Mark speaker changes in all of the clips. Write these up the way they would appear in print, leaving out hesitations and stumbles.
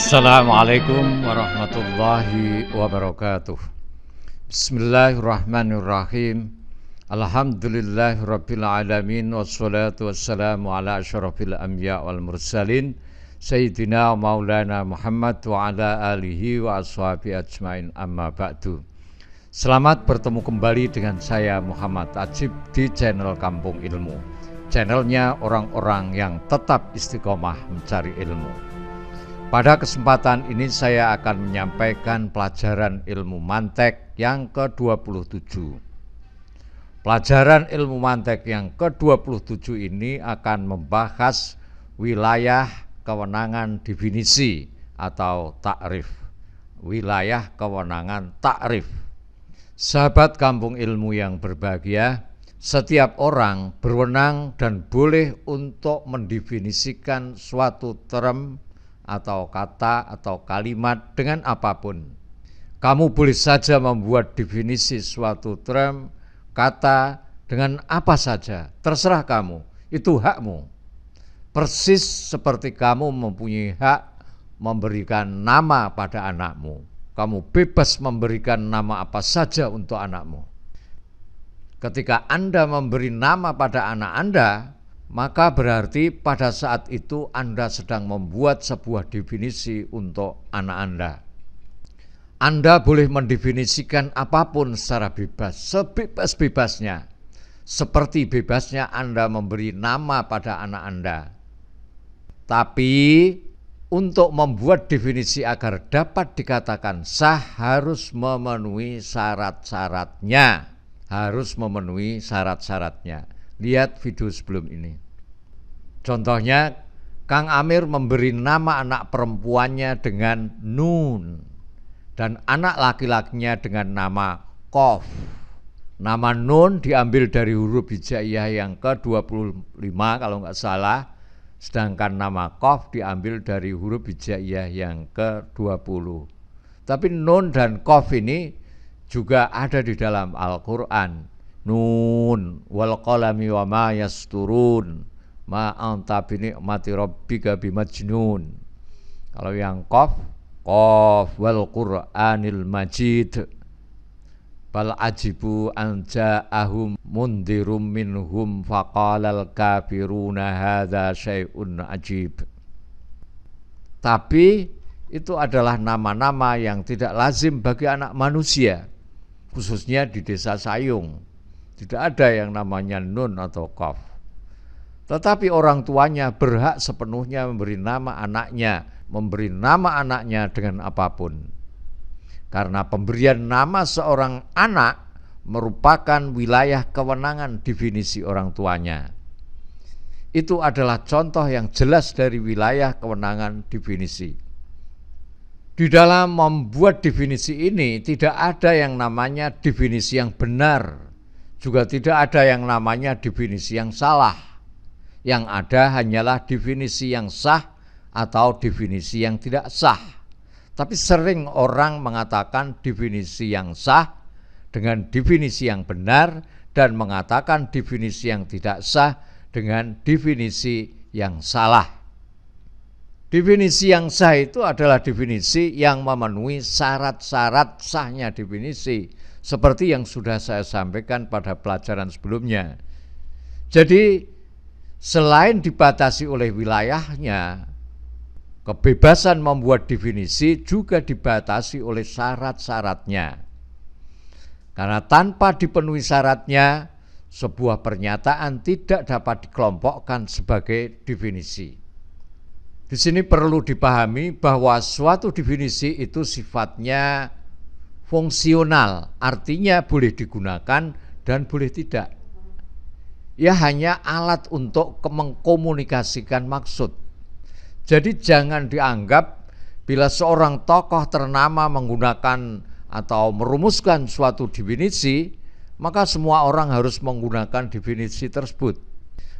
Speaker 1: Assalamualaikum warahmatullahi wabarakatuh. Bismillahirrahmanirrahim. Alhamdulillahirabbil alamin wassalatu wassalamu ala asyrafil anbiya wal mursalin sayyidina maulana Muhammad wa ala alihi wa ashabihi ajmain, amma ba'du. Selamat bertemu kembali dengan saya Muhammad Ajib di channel Kampung Ilmu. Channelnya orang-orang yang tetap istiqomah mencari ilmu. Pada kesempatan ini saya akan menyampaikan pelajaran ilmu mantek yang ke-27. Pelajaran ilmu mantek yang ke-27 ini akan membahas wilayah kewenangan definisi atau takrif. Wilayah kewenangan takrif. Sahabat Kampung Ilmu yang berbahagia, setiap orang berwenang dan boleh untuk mendefinisikan suatu term atau kata atau kalimat dengan apapun. Kamu boleh saja membuat definisi suatu term, kata dengan apa saja, terserah kamu, itu hakmu. Persis seperti kamu mempunyai hak memberikan nama pada anakmu. Kamu bebas memberikan nama apa saja untuk anakmu. Ketika Anda memberi nama pada anak Anda, maka berarti pada saat itu Anda sedang membuat sebuah definisi untuk anak Anda. Anda boleh mendefinisikan apapun secara bebas, sebebas-bebasnya. Seperti bebasnya Anda memberi nama pada anak Anda. Tapi untuk membuat definisi agar dapat dikatakan sah harus memenuhi syarat-syaratnya. Harus memenuhi syarat-syaratnya. Lihat video sebelum ini. Contohnya, Kang Amir memberi nama anak perempuannya dengan Nun dan anak laki-lakinya dengan nama Qof. Nama Nun diambil dari huruf hijaiyah yang ke-25 kalau nggak salah, sedangkan nama Qof diambil dari huruf hijaiyah yang ke-20. Tapi Nun dan Qof ini juga ada di dalam Al-Quran. Nun wal qalami wa ma yasturun ma anta bi ni'mati rabbika bimajnun. Kalau yang qaf wal qur'anil majid bal ajibu an ja'ahum mundirum minhum faqalal kafiruna hadza syai'un ajib. Tapi itu adalah nama-nama yang tidak lazim bagi anak manusia, khususnya di desa Sayung. Tidak ada yang namanya Nun atau Qaf. Tetapi orang tuanya berhak sepenuhnya memberi nama anaknya dengan apapun. Karena pemberian nama seorang anak merupakan wilayah kewenangan definisi orang tuanya. Itu adalah contoh yang jelas dari wilayah kewenangan definisi. Di dalam membuat definisi ini tidak ada yang namanya definisi yang benar. Juga tidak ada yang namanya definisi yang salah. Yang ada hanyalah definisi yang sah atau definisi yang tidak sah. Tapi sering orang mengatakan definisi yang sah dengan definisi yang benar dan mengatakan definisi yang tidak sah dengan definisi yang salah. Definisi yang sah itu adalah definisi yang memenuhi syarat-syarat sahnya definisi, seperti yang sudah saya sampaikan pada pelajaran sebelumnya. Jadi selain dibatasi oleh wilayahnya, kebebasan membuat definisi juga dibatasi oleh syarat-syaratnya. Karena tanpa dipenuhi syaratnya, sebuah pernyataan tidak dapat dikelompokkan sebagai definisi. Di sini perlu dipahami bahwa suatu definisi itu sifatnya fungsional, artinya boleh digunakan dan boleh tidak. Ia hanya alat untuk mengkomunikasikan maksud. Jadi jangan dianggap bila seorang tokoh ternama menggunakan atau merumuskan suatu definisi, maka semua orang harus menggunakan definisi tersebut.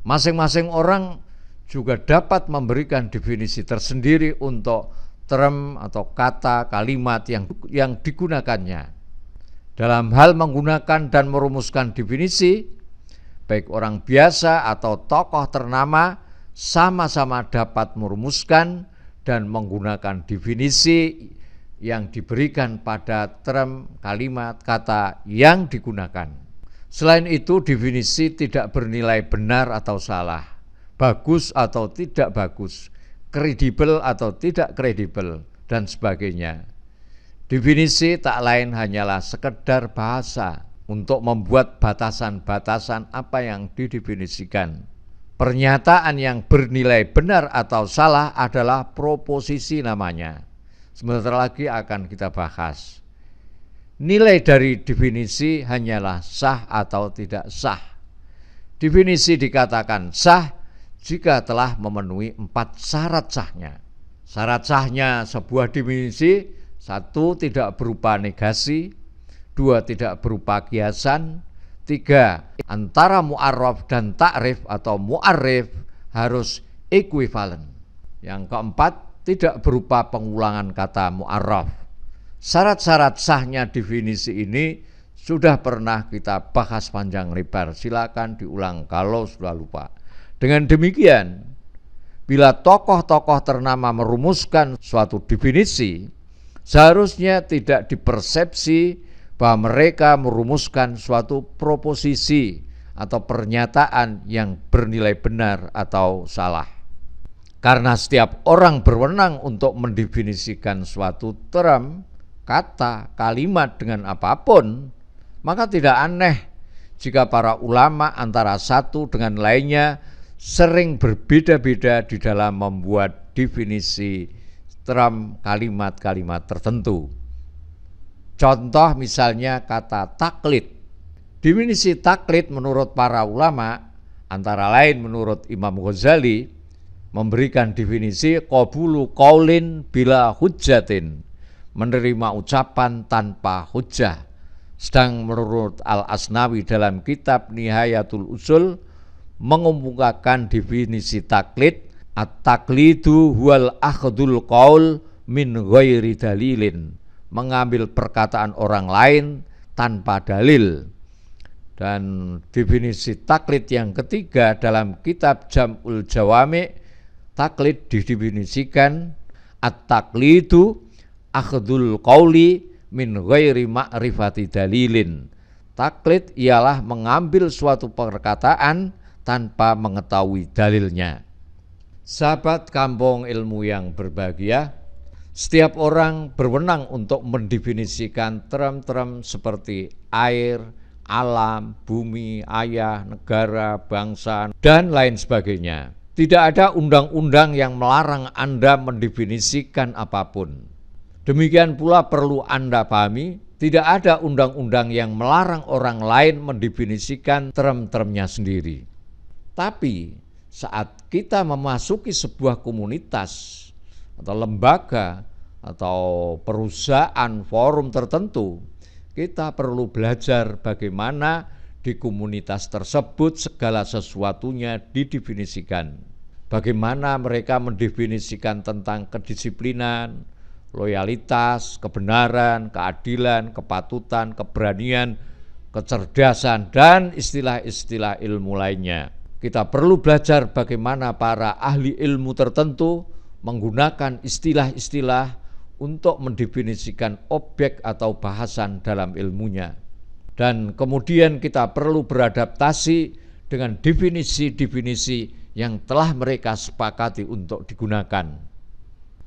Speaker 1: Masing-masing orang juga dapat memberikan definisi tersendiri untuk term atau kata, kalimat yang digunakannya. Dalam hal menggunakan dan merumuskan definisi, baik orang biasa atau tokoh ternama sama-sama dapat merumuskan dan menggunakan definisi yang diberikan pada term, kalimat, kata yang digunakan. Selain itu, definisi tidak bernilai benar atau salah, bagus atau tidak bagus, kredibel atau tidak kredibel, dan sebagainya. Definisi tak lain hanyalah sekedar bahasa untuk membuat batasan-batasan apa yang didefinisikan. Pernyataan yang bernilai benar atau salah adalah proposisi namanya. Sebentar lagi akan kita bahas. Nilai dari definisi hanyalah sah atau tidak sah. Definisi dikatakan sah jika telah memenuhi 4 syarat sahnya. Syarat sahnya sebuah definisi: 1. Tidak berupa negasi, 2. Tidak berupa kiasan, 3. Antara mu'arraf dan ta'rif atau mu'arrif harus equivalent. Yang keempat, tidak berupa pengulangan kata mu'arraf. Syarat-syarat sahnya definisi ini sudah pernah kita bahas panjang lebar. Silakan diulang kalau sudah lupa. Dengan demikian, bila tokoh-tokoh ternama merumuskan suatu definisi, seharusnya tidak dipersepsi bahwa mereka merumuskan suatu proposisi atau pernyataan yang bernilai benar atau salah. Karena setiap orang berwenang untuk mendefinisikan suatu term, kata, kalimat dengan apapun, maka tidak aneh jika para ulama antara satu dengan lainnya sering berbeda-beda di dalam membuat definisi term, kalimat-kalimat tertentu. Contoh misalnya kata taklid. Definisi taklid menurut para ulama, antara lain menurut Imam Ghazali, memberikan definisi qabulu qaulin bila hujjatin, menerima ucapan tanpa hujjah. Sedang menurut Al-Asnawi dalam kitab Nihayatul Usul mengemukakan definisi taklid: at-taklidu huwal akhdul qaul min ghairi dalilin, mengambil perkataan orang lain tanpa dalil. Dan definisi taklid yang ketiga dalam kitab Jam'ul Jawami', taklid didefinisikan at-taklidu akhdul qauli min ghairi ma'rifati dalilin. Taklid ialah mengambil suatu perkataan tanpa mengetahui dalilnya. Sahabat kampung ilmu yang berbahagia, setiap orang berwenang untuk mendefinisikan term-term seperti air, alam, bumi, ayah, negara, bangsa, dan lain sebagainya. Tidak ada undang-undang yang melarang Anda mendefinisikan apapun. Demikian pula perlu Anda pahami, tidak ada undang-undang yang melarang orang lain mendefinisikan term-termnya sendiri. Tapi saat kita memasuki sebuah komunitas atau lembaga atau perusahaan forum tertentu, kita perlu belajar bagaimana di komunitas tersebut segala sesuatunya didefinisikan. Bagaimana mereka mendefinisikan tentang kedisiplinan, loyalitas, kebenaran, keadilan, kepatutan, keberanian, kecerdasan, dan istilah-istilah ilmu lainnya. Kita perlu belajar bagaimana para ahli ilmu tertentu menggunakan istilah-istilah untuk mendefinisikan objek atau bahasan dalam ilmunya. Dan kemudian kita perlu beradaptasi dengan definisi-definisi yang telah mereka sepakati untuk digunakan.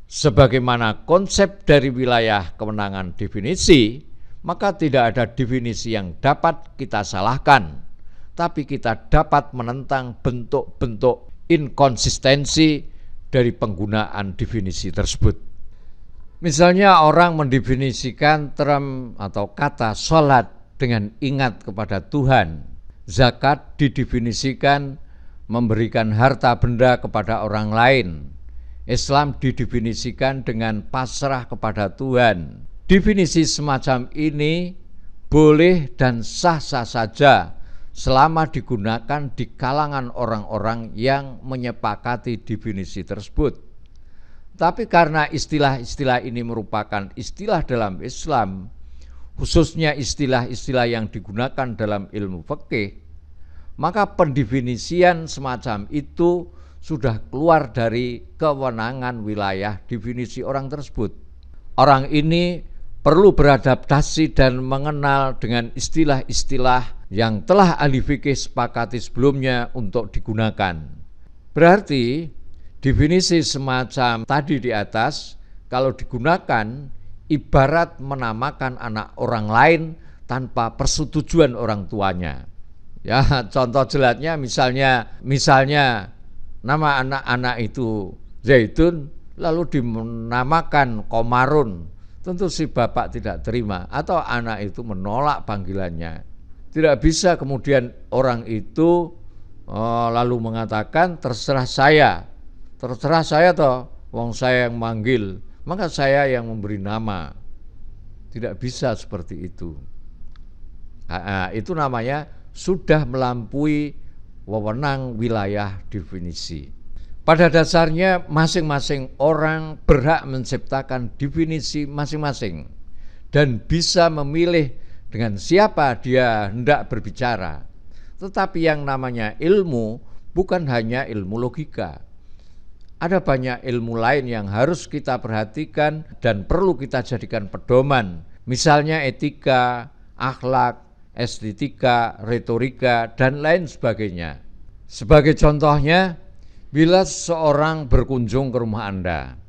Speaker 1: Sebagaimana konsep dari wilayah kewenangan definisi, maka tidak ada definisi yang dapat kita salahkan, tapi kita dapat menentang bentuk-bentuk inkonsistensi dari penggunaan definisi tersebut. Misalnya orang mendefinisikan term atau kata sholat dengan ingat kepada Tuhan. Zakat didefinisikan memberikan harta benda kepada orang lain. Islam didefinisikan dengan pasrah kepada Tuhan. Definisi semacam ini boleh dan sah-sah saja selama digunakan di kalangan orang-orang yang menyepakati definisi tersebut. Tapi karena istilah-istilah ini merupakan istilah dalam Islam, khususnya istilah-istilah yang digunakan dalam ilmu fikih, maka pendefinisian semacam itu sudah keluar dari kewenangan wilayah definisi orang tersebut. Orang ini perlu beradaptasi dan mengenal dengan istilah-istilah yang telah ahli fikih sepakati sebelumnya untuk digunakan. Berarti definisi semacam tadi di atas kalau digunakan ibarat menamakan anak orang lain tanpa persetujuan orang tuanya. Ya, contoh jelasnya misalnya nama anak-anak itu Zaitun lalu dinamakan Komarun. Tentu si bapak tidak terima atau anak itu menolak panggilannya. Tidak bisa kemudian orang itu lalu mengatakan terserah saya toh, wong saya yang manggil, maka saya yang memberi nama. Tidak bisa seperti itu. Itu namanya sudah melampaui wewenang wilayah definisi. Pada dasarnya masing-masing orang berhak menciptakan definisi masing-masing dan bisa memilih dengan siapa dia hendak berbicara. Tetapi yang namanya ilmu bukan hanya ilmu logika. Ada banyak ilmu lain yang harus kita perhatikan dan perlu kita jadikan pedoman. Misalnya etika, akhlak, estetika, retorika, dan lain sebagainya. Sebagai contohnya, bila seorang berkunjung ke rumah Anda,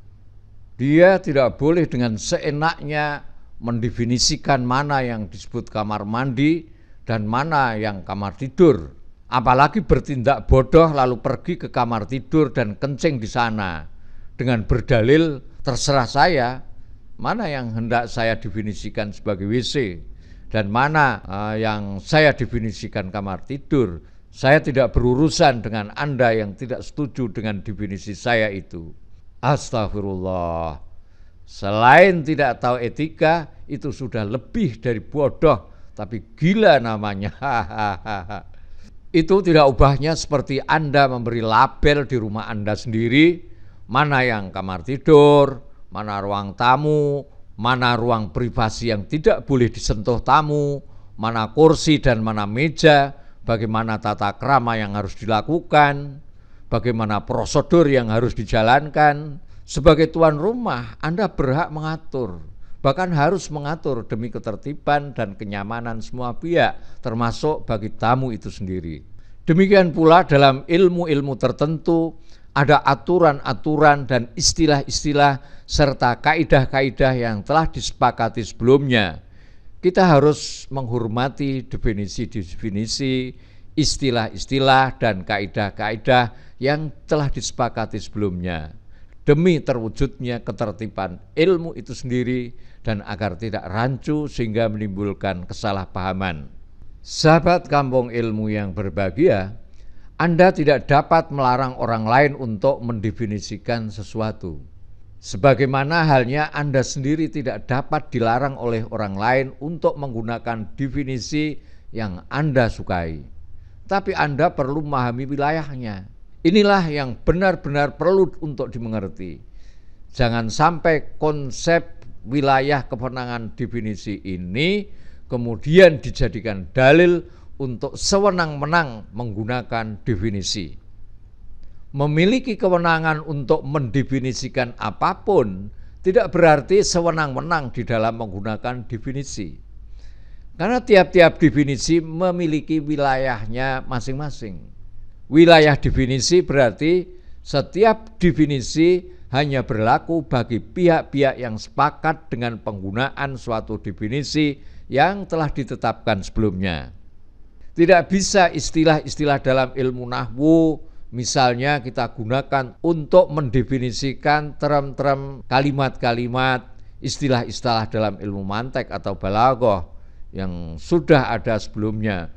Speaker 1: dia tidak boleh dengan seenaknya mendefinisikan mana yang disebut kamar mandi dan mana yang kamar tidur. Apalagi bertindak bodoh lalu pergi ke kamar tidur dan kencing di sana dengan berdalil terserah saya mana yang hendak saya definisikan sebagai WC dan mana yang saya definisikan kamar tidur. Saya tidak berurusan dengan Anda yang tidak setuju dengan definisi saya itu. Astagfirullah. Selain tidak tahu etika, itu sudah lebih dari bodoh, tapi gila namanya. Itu tidak ubahnya seperti Anda memberi label di rumah Anda sendiri, mana yang kamar tidur, mana ruang tamu, mana ruang privasi yang tidak boleh disentuh tamu, mana kursi dan mana meja, bagaimana tata krama yang harus dilakukan, bagaimana prosedur yang harus dijalankan. Sebagai tuan rumah, Anda berhak mengatur, bahkan harus mengatur demi ketertiban dan kenyamanan semua pihak, termasuk bagi tamu itu sendiri. Demikian pula dalam ilmu-ilmu tertentu, ada aturan-aturan dan istilah-istilah serta kaidah-kaidah yang telah disepakati sebelumnya. Kita harus menghormati definisi-definisi, istilah-istilah dan kaidah-kaidah yang telah disepakati sebelumnya, demi terwujudnya ketertiban ilmu itu sendiri dan agar tidak rancu sehingga menimbulkan kesalahpahaman. Sahabat kampung ilmu yang berbahagia, Anda tidak dapat melarang orang lain untuk mendefinisikan sesuatu. Sebagaimana halnya Anda sendiri tidak dapat dilarang oleh orang lain untuk menggunakan definisi yang Anda sukai. Tapi Anda perlu memahami wilayahnya. Inilah yang benar-benar perlu untuk dimengerti. Jangan sampai konsep wilayah kewenangan definisi ini kemudian dijadikan dalil untuk sewenang-wenang menggunakan definisi. Memiliki kewenangan untuk mendefinisikan apapun tidak berarti sewenang-wenang di dalam menggunakan definisi. Karena tiap-tiap definisi memiliki wilayahnya masing-masing. Wilayah definisi berarti setiap definisi hanya berlaku bagi pihak-pihak yang sepakat dengan penggunaan suatu definisi yang telah ditetapkan sebelumnya. Tidak bisa istilah-istilah dalam ilmu nahwu misalnya kita gunakan untuk mendefinisikan term-term kalimat-kalimat, istilah-istilah dalam ilmu mantek atau balaghah yang sudah ada sebelumnya.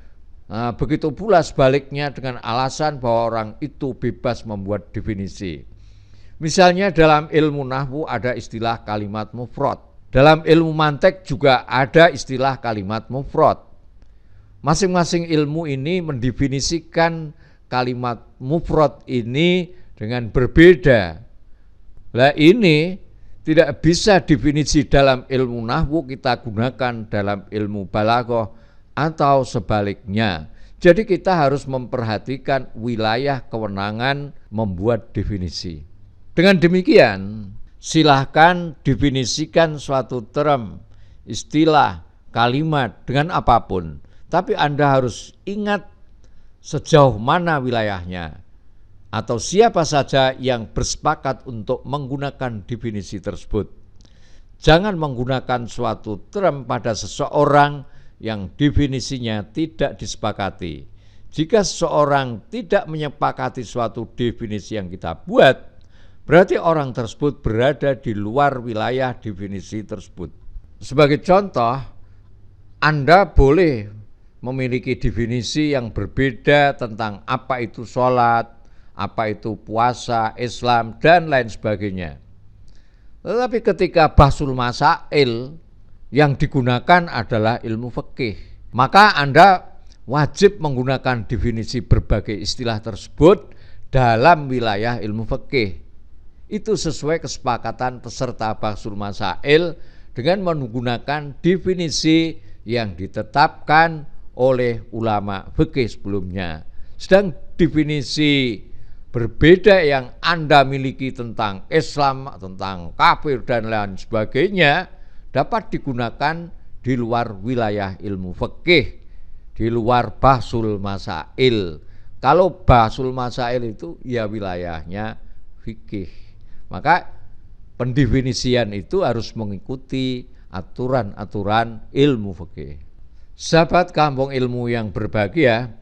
Speaker 1: Begitu pula sebaliknya dengan alasan bahwa orang itu bebas membuat definisi. Misalnya dalam ilmu nahwu ada istilah kalimat mufrad. Dalam ilmu mantek juga ada istilah kalimat mufrad. Masing-masing ilmu ini mendefinisikan kalimat mufrad ini dengan berbeda. Lah ini tidak bisa definisi dalam ilmu nahwu kita gunakan dalam ilmu balaghah atau sebaliknya, Jadi kita harus memperhatikan wilayah kewenangan membuat definisi. Dengan demikian, silahkan definisikan suatu term, istilah, kalimat dengan apapun. Tapi Anda harus ingat sejauh mana wilayahnya atau siapa saja yang bersepakat untuk menggunakan definisi tersebut. Jangan menggunakan suatu term pada seseorang yang definisinya tidak disepakati. Jika seseorang tidak menyepakati suatu definisi yang kita buat, berarti orang tersebut berada di luar wilayah definisi tersebut. Sebagai contoh, Anda boleh memiliki definisi yang berbeda tentang apa itu sholat, apa itu puasa, Islam, dan lain sebagainya. Tetapi ketika bahsul masail yang digunakan adalah ilmu fikih, maka Anda wajib menggunakan definisi berbagai istilah tersebut dalam wilayah ilmu fikih. Itu sesuai kesepakatan peserta bahsul masail dengan menggunakan definisi yang ditetapkan oleh ulama fikih sebelumnya. Sedang definisi berbeda yang Anda miliki tentang Islam, tentang kafir dan lain sebagainya dapat digunakan di luar wilayah ilmu fikih, di luar bahsul masail. Kalau bahsul masail itu ya wilayahnya fikih. Maka pendefinisian itu harus mengikuti aturan-aturan ilmu fikih. Sahabat kampung ilmu yang berbahagia,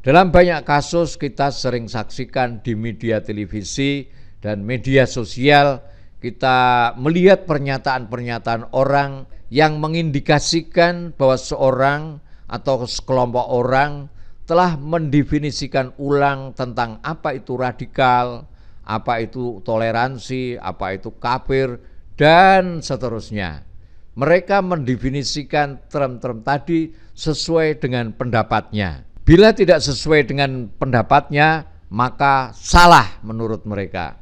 Speaker 1: dalam banyak kasus kita sering saksikan di media televisi dan media sosial, kita melihat pernyataan-pernyataan orang yang mengindikasikan bahwa seorang atau sekelompok orang telah mendefinisikan ulang tentang apa itu radikal, apa itu toleransi, apa itu kafir, dan seterusnya. Mereka mendefinisikan term-term tadi sesuai dengan pendapatnya. Bila tidak sesuai dengan pendapatnya, maka salah menurut mereka.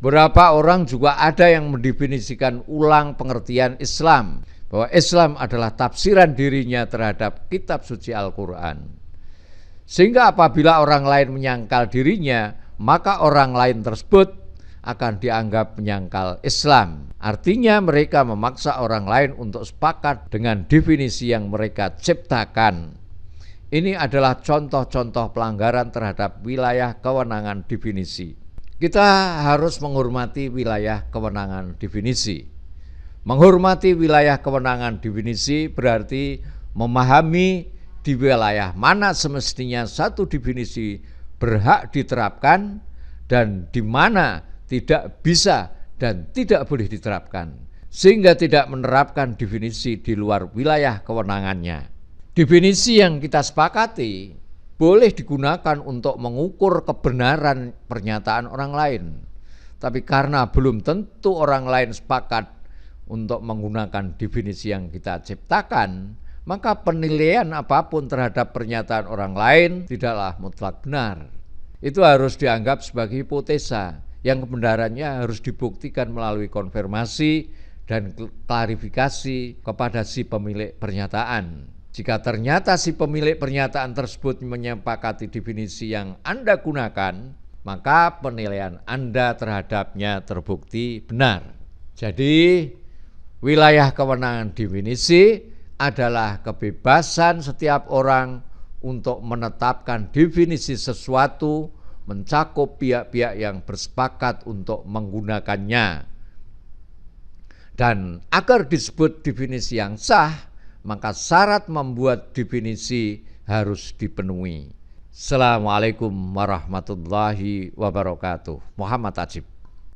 Speaker 1: Beberapa orang juga ada yang mendefinisikan ulang pengertian Islam, bahwa Islam adalah tafsiran dirinya terhadap kitab suci Al-Quran. Sehingga apabila orang lain menyangkal dirinya, maka orang lain tersebut akan dianggap menyangkal Islam. Artinya mereka memaksa orang lain untuk sepakat dengan definisi yang mereka ciptakan. Ini adalah contoh-contoh pelanggaran terhadap wilayah kewenangan definisi. Kita harus menghormati wilayah kewenangan definisi. Menghormati wilayah kewenangan definisi berarti memahami di wilayah mana semestinya satu definisi berhak diterapkan dan di mana tidak bisa dan tidak boleh diterapkan, sehingga tidak menerapkan definisi di luar wilayah kewenangannya. Definisi yang kita sepakati boleh digunakan untuk mengukur kebenaran pernyataan orang lain. Tapi karena belum tentu orang lain sepakat untuk menggunakan definisi yang kita ciptakan, maka penilaian apapun terhadap pernyataan orang lain tidaklah mutlak benar. Itu harus dianggap sebagai hipotesa yang kebenarannya harus dibuktikan melalui konfirmasi dan klarifikasi kepada si pemilik pernyataan. Jika ternyata si pemilik pernyataan tersebut menyepakati definisi yang Anda gunakan, maka penilaian Anda terhadapnya terbukti benar. Jadi, wilayah kewenangan definisi adalah kebebasan setiap orang untuk menetapkan definisi sesuatu, mencakup pihak-pihak yang bersepakat untuk menggunakannya. Dan agar disebut definisi yang sah, maka syarat membuat definisi harus dipenuhi. Assalamualaikum warahmatullahi wabarakatuh. Muhammad Ajib.